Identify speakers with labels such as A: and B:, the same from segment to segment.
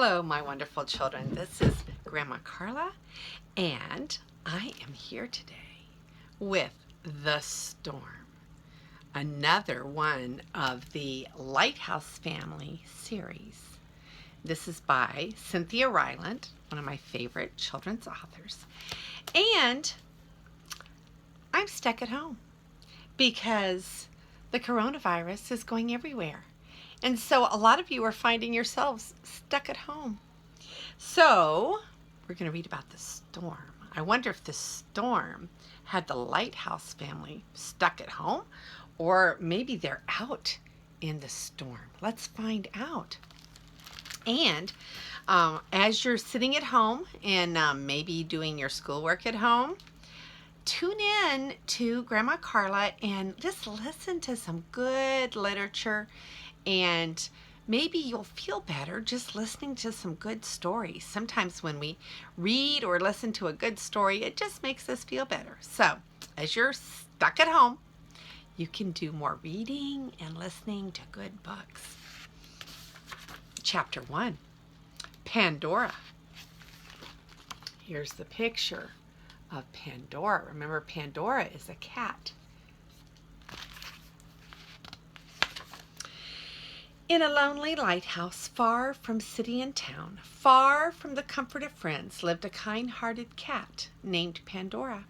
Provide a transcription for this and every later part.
A: Hello, my wonderful children. This is Grandma Carla, and I am here today with The Storm, another one of the Lighthouse Family series. This is by Cynthia Rylant, one of my favorite children's authors. And I'm stuck at home because the coronavirus is going everywhere. And so a lot of you are finding yourselves stuck at home. So we're going to read about the storm. I wonder if the storm had the Lighthouse family stuck at home, or maybe they're out in the storm. Let's find out. And as you're sitting at home and maybe doing your schoolwork at home, tune in to Grandma Carla and just listen to some good literature, and maybe you'll feel better just listening to some good stories. Sometimes when we read or listen to a good story, it just makes us feel better. So as you're stuck at home, you can do more reading and listening to good books. Chapter 1, Pandora. Here's the picture of Pandora. Remember, Pandora is a cat. In a lonely lighthouse, far from city and town, far from the comfort of friends, lived a kind-hearted cat named Pandora.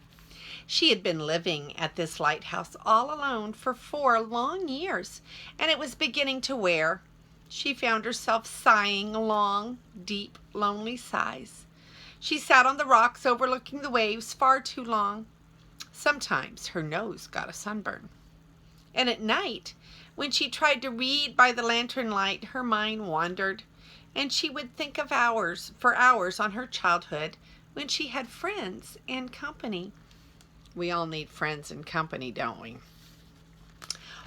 A: She had been living at this lighthouse all alone for 4 long years, and it was beginning to wear. She found herself sighing long, deep, lonely sighs. She sat on the rocks overlooking the waves far too long. Sometimes her nose got a sunburn. And at night, when she tried to read by the lantern light, her mind wandered, and she would think of hours on her childhood when she had friends and company. We all need friends and company, don't we?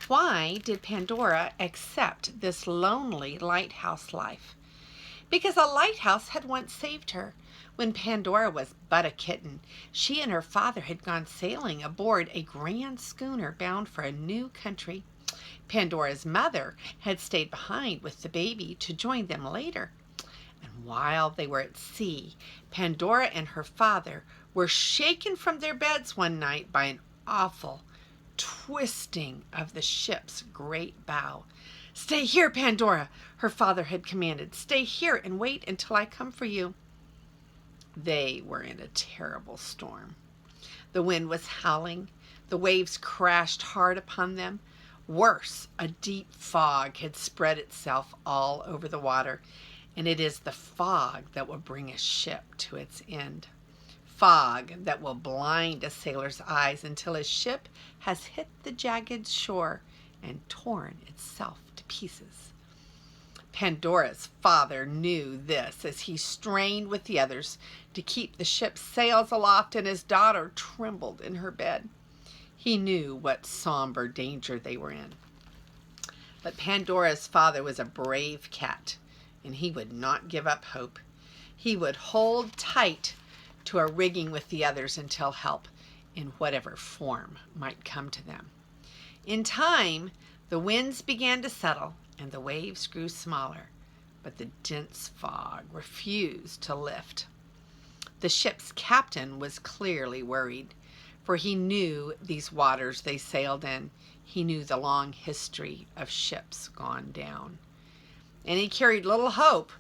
A: Why did Pandora accept this lonely lighthouse life? Because a lighthouse had once saved her. When Pandora was but a kitten, she and her father had gone sailing aboard a grand schooner bound for a new country. Pandora's mother had stayed behind with the baby to join them later. And while they were at sea, Pandora and her father were shaken from their beds one night by an awful twisting of the ship's great bow. "Stay here, Pandora," her father had commanded. "Stay here and wait until I come for you." They were in a terrible storm. The wind was howling. The waves crashed hard upon them. Worse, a deep fog had spread itself all over the water, and it is the fog that will bring a ship to its end. Fog that will blind a sailor's eyes until his ship has hit the jagged shore and torn itself to pieces. Pandora's father knew this as he strained with the others to keep the ship's sails aloft, and his daughter trembled in her bed. He knew what somber danger they were in. But Pandora's father was a brave cat, and he would not give up hope. He would hold tight to a rigging with the others until help, in whatever form, might come to them. In time, the winds began to settle, and the waves grew smaller, but the dense fog refused to lift. The ship's captain was clearly worried, for he knew these waters they sailed in. He knew the long history of ships gone down. And he carried little hope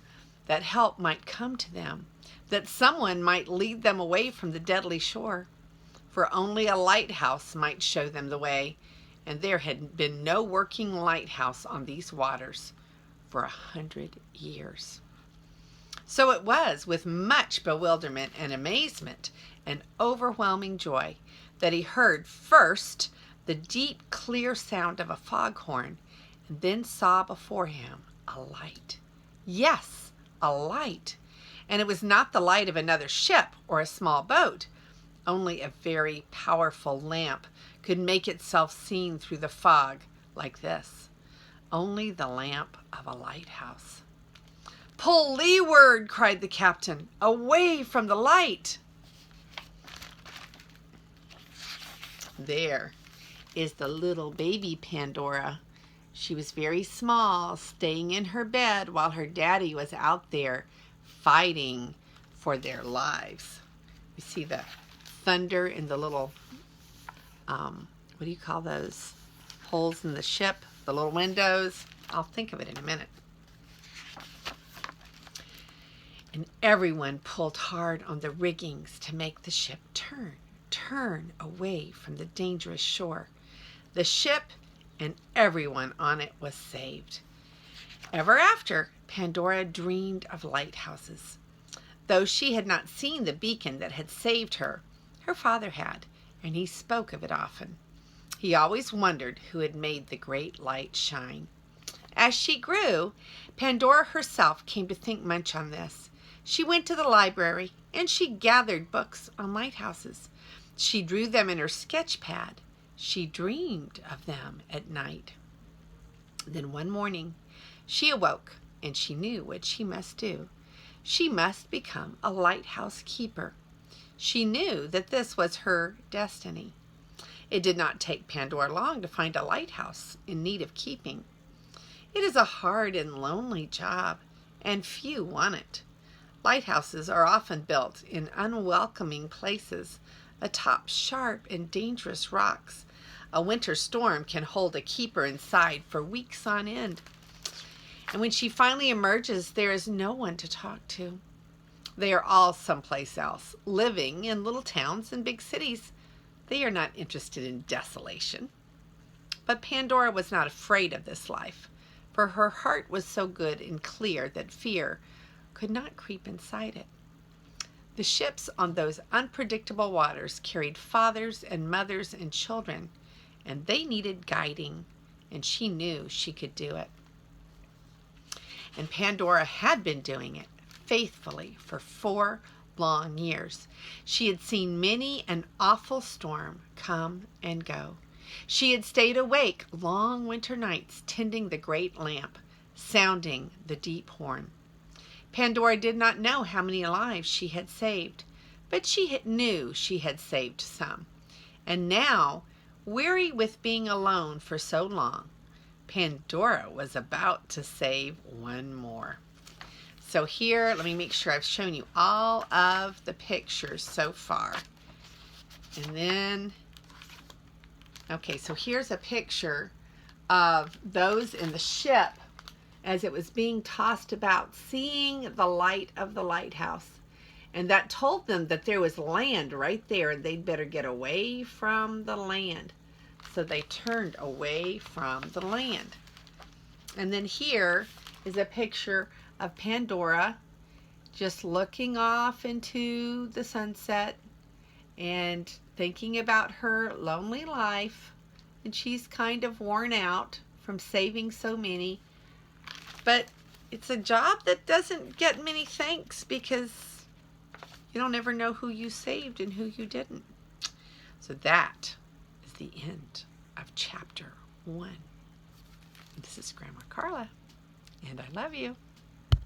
A: that help might come to them, that someone might lead them away from the deadly shore. For only a lighthouse might show them the way, and there had been no working lighthouse on these waters for 100 years. So it was with much bewilderment and amazement and overwhelming joy that he heard first the deep, clear sound of a foghorn, and then saw before him a light. Yes, a light. And it was not the light of another ship or a small boat. Only a very powerful lamp could make itself seen through the fog like this. Only the lamp of a lighthouse. "Pull leeward," cried the captain, "away from the light." There is the little baby Pandora. She was very small, staying in her bed while her daddy was out there fighting for their lives. You see the thunder in the little, what do you call those? Holes in the ship, the little windows. I'll think of it in a minute. And everyone pulled hard on the riggings to make the ship turn away from the dangerous shore. The ship and everyone on it was saved. Ever after, Pandora dreamed of lighthouses. Though she had not seen the beacon that had saved her, her father had, and he spoke of it often. He always wondered who had made the great light shine. As she grew, Pandora herself came to think much on this. She went to the library and she gathered books on lighthouses. She drew them in her sketch pad. She dreamed of them at night. Then one morning, she awoke and she knew what she must do. She must become a lighthouse keeper. She knew that this was her destiny. It did not take Pandora long to find a lighthouse in need of keeping. It is a hard and lonely job, and few want it. Lighthouses are often built in unwelcoming places, atop sharp and dangerous rocks. A winter storm can hold a keeper inside for weeks on end. And when she finally emerges, there is no one to talk to. They are all someplace else, living in little towns and big cities. They are not interested in desolation. But Pandora was not afraid of this life, for her heart was so good and clear that fear could not creep inside it. The ships on those unpredictable waters carried fathers and mothers and children, and they needed guiding, and she knew she could do it. And Pandora had been doing it faithfully for 4 long years. She had seen many an awful storm come and go. She had stayed awake long winter nights, tending the great lamp, sounding the deep horn. Pandora did not know how many lives she had saved, but she knew she had saved some. And now, weary with being alone for so long, Pandora was about to save one more. So here, let me make sure I've shown you all of the pictures so far. And then, okay, so here's a picture of those in the ship as it was being tossed about, seeing the light of the lighthouse. And that told them that there was land right there, and they'd better get away from the land. So they turned away from the land. And then here is a picture of Pandora just looking off into the sunset and thinking about her lonely life. And she's kind of worn out from saving so many. But it's a job that doesn't get many thanks because you don't ever know who you saved and who you didn't. So that is the end of chapter 1. This is Grandma Carla, and I love you.